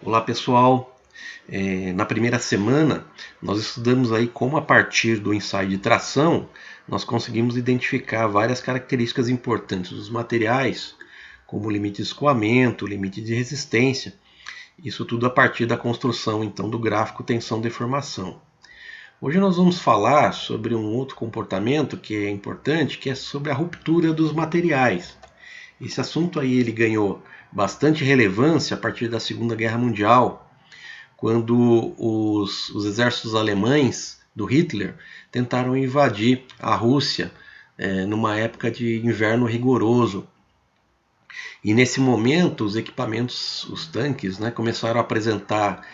Olá pessoal, na primeira semana nós estudamos aí como a partir do ensaio de tração nós conseguimos identificar várias características importantes dos materiais, como o limite de escoamento, o limite de resistência, isso tudo a partir da construção então do gráfico tensão-deformação. Hoje nós vamos falar sobre um outro comportamento que é importante, que é sobre a ruptura dos materiais. Esse assunto aí ele ganhou bastante relevância a partir da Segunda Guerra Mundial, quando os exércitos alemães do Hitler tentaram invadir a Rússia numa época de inverno rigoroso. E nesse momento os equipamentos, os tanques, começaram a apresentar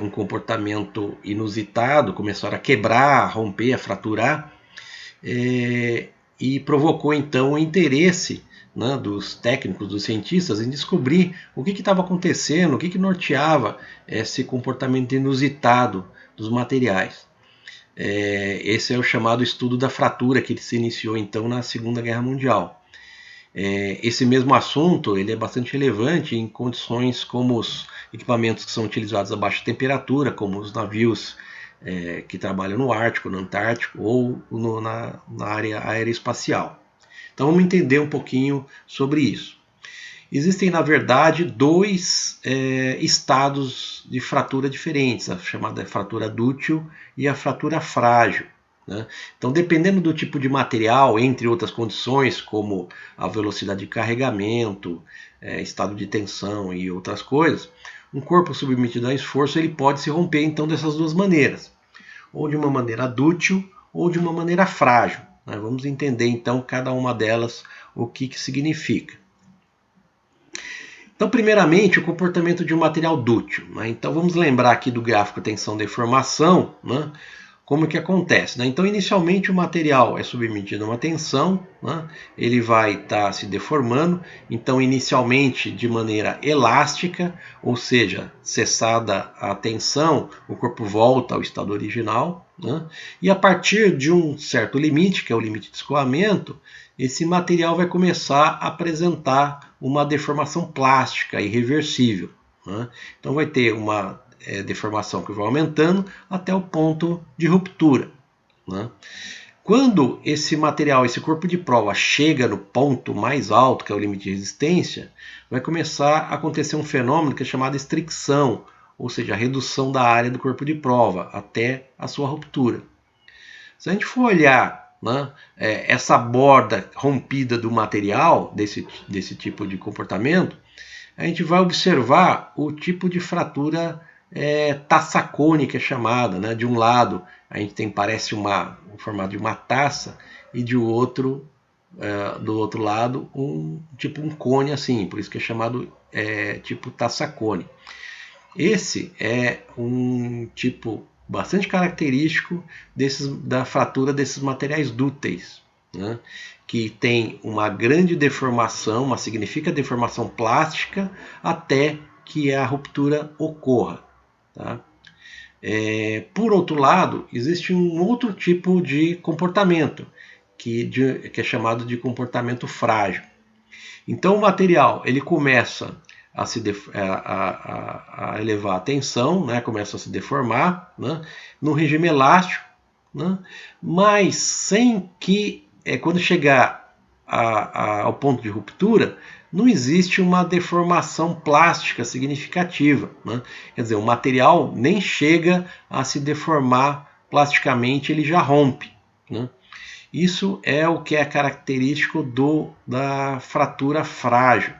um comportamento inusitado, começaram a quebrar, a romper, a fraturar, e provocou então o interesse dos técnicos, dos cientistas, em descobrir o que estava acontecendo, o que norteava esse comportamento inusitado dos materiais. Esse é o chamado estudo da fratura, que se iniciou então na Segunda Guerra Mundial. Esse mesmo assunto ele é bastante relevante em condições como os equipamentos que são utilizados a baixa temperatura, como os navios que trabalham no Ártico, no Antártico ou na área aeroespacial. Então vamos entender um pouquinho sobre isso. Existem, na verdade, dois estados de fratura diferentes, a chamada fratura dúctil e a fratura frágil. Então, dependendo do tipo de material, entre outras condições, como a velocidade de carregamento, estado de tensão e outras coisas, um corpo submetido a esforço ele pode se romper então dessas duas maneiras, ou de uma maneira dúctil ou de uma maneira frágil. Vamos entender então cada uma delas, o que significa. Então, primeiramente, o comportamento de um material dúctil. Então, vamos lembrar aqui do gráfico tensão-deformação, como que acontece. Então, inicialmente, o material é submetido a uma tensão, ele vai estar se deformando. Então, inicialmente, de maneira elástica, ou seja, cessada a tensão, o corpo volta ao estado original. E a partir de um certo limite, que é o limite de escoamento, esse material vai começar a apresentar uma deformação plástica irreversível. Então vai ter uma deformação que vai aumentando até o ponto de ruptura. Quando esse material, esse corpo de prova chega no ponto mais alto, que é o limite de resistência, vai começar a acontecer um fenômeno que é chamado estricção, ou seja, a redução da área do corpo de prova até a sua ruptura. Se a gente for olhar essa borda rompida do material, desse tipo de comportamento, a gente vai observar o tipo de fratura tassacone, que é chamada. De um lado, a gente parece o formato de uma taça, e do outro lado, tipo um cone assim, por isso que é chamado tipo tassacone. Esse é um tipo bastante característico da fratura desses materiais dúteis, que tem uma grande deformação, uma significativa deformação plástica, até que a ruptura ocorra. Por outro lado, existe um outro tipo de comportamento, que é chamado de comportamento frágil. Então o material ele começa a elevar a tensão, começa a se deformar, no regime elástico, mas sem que, quando chegar ao ponto de ruptura, não existe uma deformação plástica significativa. Quer dizer, o material nem chega a se deformar plasticamente, ele já rompe. Isso é o que é característico da fratura frágil.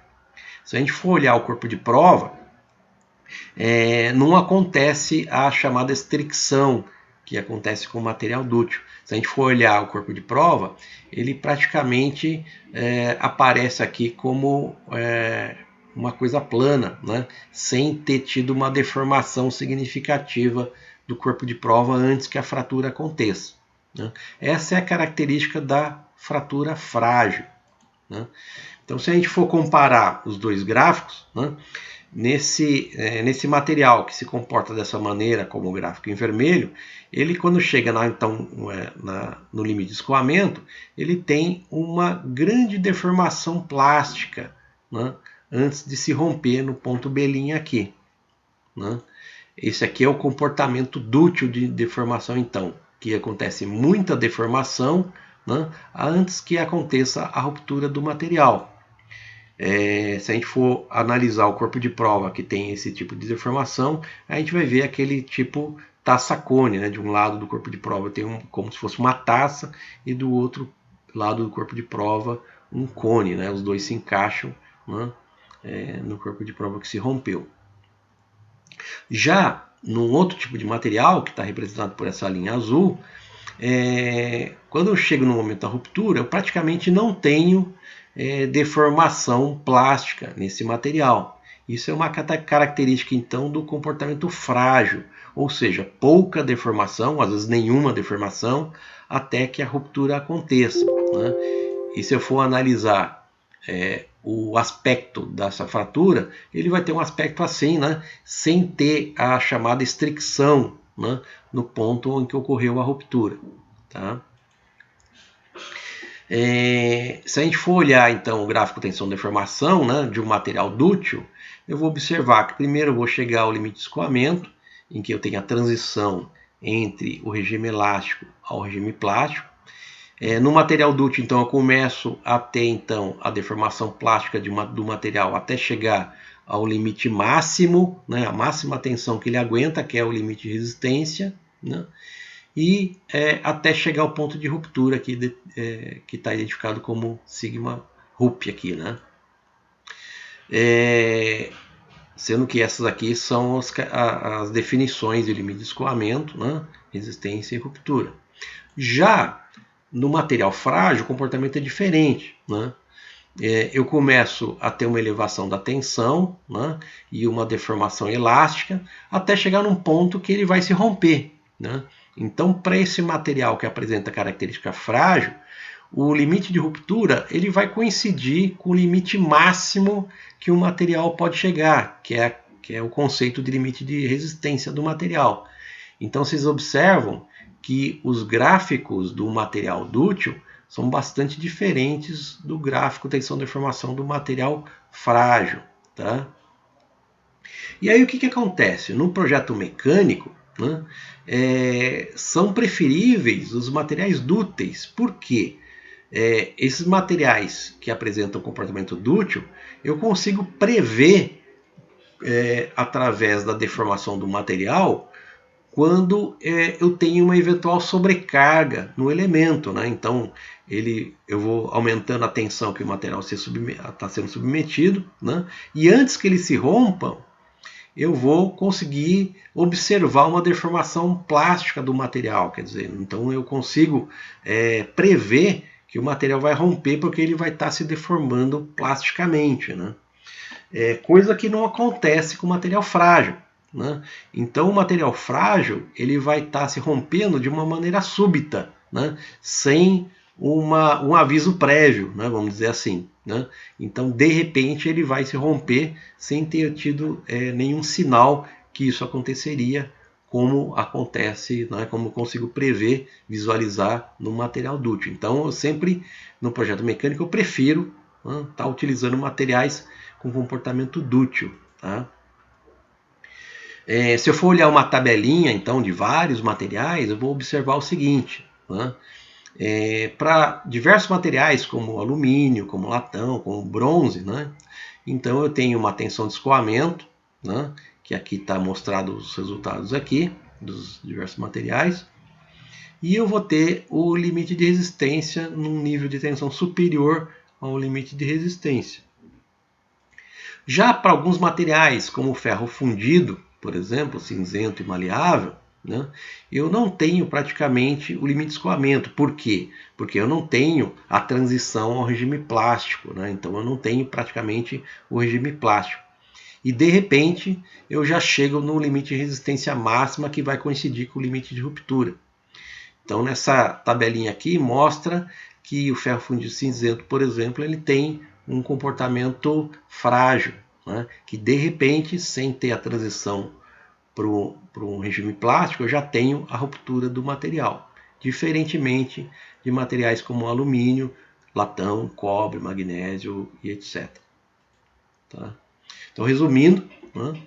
Se a gente for olhar o corpo de prova, não acontece a chamada estricção, que acontece com o material dúctil. Se a gente for olhar o corpo de prova, ele praticamente aparece aqui como uma coisa plana, sem ter tido uma deformação significativa do corpo de prova antes que a fratura aconteça. Essa é a característica da fratura frágil. Então, se a gente for comparar os dois gráficos, nesse material que se comporta dessa maneira, como o gráfico em vermelho, ele quando chega no limite de escoamento, ele tem uma grande deformação plástica, antes de se romper no ponto B' aqui. né? Esse aqui é o comportamento dútil de deformação, então, que acontece muita deformação, né, antes que aconteça a ruptura do material. Se a gente for analisar o corpo de prova que tem esse tipo de deformação, a gente vai ver aquele tipo taça-cone, né? De um lado do corpo de prova tem como se fosse uma taça e do outro lado do corpo de prova um cone, né? Os dois se encaixam, né, no corpo de prova que se rompeu. Já num outro tipo de material, que está representado por essa linha azul, quando eu chego no momento da ruptura, eu praticamente não tenho deformação plástica nesse material. Isso é uma característica, então, do comportamento frágil, ou seja, pouca deformação, às vezes nenhuma deformação, até que a ruptura aconteça, né? E se eu for analisar o aspecto dessa fratura, ele vai ter um aspecto assim, né? Sem ter a chamada estricção, né, no ponto em que ocorreu a ruptura. Tá? Se a gente for olhar então o gráfico tensão-deformação, né, de um material dútil, eu vou observar que primeiro eu vou chegar ao limite de escoamento, em que eu tenho a transição entre o regime elástico ao regime plástico. No material dútil, então, eu começo a ter então, a deformação plástica do material até chegar ao limite máximo, né, a máxima tensão que ele aguenta, que é o limite de resistência, né, e até chegar ao ponto de ruptura que está identificado como sigma rup aqui, né? Sendo que essas aqui são as definições de limite de escoamento, né, resistência e ruptura. Já no material frágil, o comportamento é diferente, né? Eu começo a ter uma elevação da tensão, né, e uma deformação elástica, até chegar num ponto que ele vai se romper, né? Então, para esse material que apresenta característica frágil, o limite de ruptura ele vai coincidir com o limite máximo que o material pode chegar, que é o conceito de limite de resistência do material. Então, vocês observam que os gráficos do material dútil são bastante diferentes do gráfico tensão-deformação do material frágil. Tá? E aí o que acontece? No projeto mecânico, né, são preferíveis os materiais dúteis. Por quê? Esses materiais que apresentam comportamento dútil, eu consigo prever, através da deformação do material, quando eu tenho uma eventual sobrecarga no elemento, né? Então eu vou aumentando a tensão que o material está sendo submetido, né? E antes que eles se rompam, eu vou conseguir observar uma deformação plástica do material, quer dizer, então eu consigo prever que o material vai romper porque ele vai estar se deformando plasticamente, né? Coisa que não acontece com material frágil. Né? Então o material frágil ele vai estar se rompendo de uma maneira súbita, né? Sem um aviso prévio, né? Vamos dizer assim. Né? Então de repente ele vai se romper sem ter tido nenhum sinal que isso aconteceria, como acontece, né? Como eu consigo prever, visualizar no material dútil. Então eu sempre, no projeto mecânico, eu prefiro estar utilizando materiais com comportamento dútil. Tá? Se eu for olhar uma tabelinha então de vários materiais, eu vou observar o seguinte, né? Para diversos materiais como alumínio, como latão, como bronze, né? Então eu tenho uma tensão de escoamento, né? Que aqui está mostrado os resultados aqui dos diversos materiais, e eu vou ter o limite de resistência num nível de tensão superior ao limite de resistência. Já para alguns materiais, como o ferro fundido, por exemplo, cinzento e maleável, né, eu não tenho praticamente o limite de escoamento. Por quê? Porque eu não tenho a transição ao regime plástico, né, então eu não tenho praticamente o regime plástico. E de repente eu já chego no limite de resistência máxima que vai coincidir com o limite de ruptura. Então nessa tabelinha aqui mostra que o ferro fundido cinzento, por exemplo, ele tem um comportamento frágil, né? Que de repente, sem ter a transição para um regime plástico, eu já tenho a ruptura do material, diferentemente de materiais como alumínio, latão, cobre, magnésio e etc. Tá? Então, resumindo, né?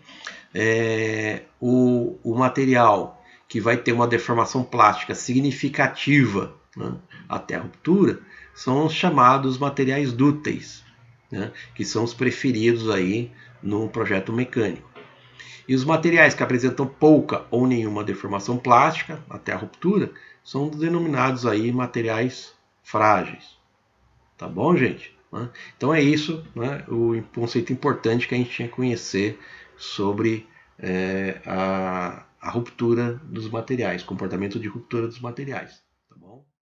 o material que vai ter uma deformação plástica significativa, né, até a ruptura, são os chamados materiais dúteis, né, que são os preferidos aí no projeto mecânico. E os materiais que apresentam pouca ou nenhuma deformação plástica até a ruptura são denominados aí materiais frágeis. Tá bom, gente? Então é isso, né, o conceito importante que a gente tinha que conhecer sobre a ruptura dos materiais, comportamento de ruptura dos materiais. Tá bom?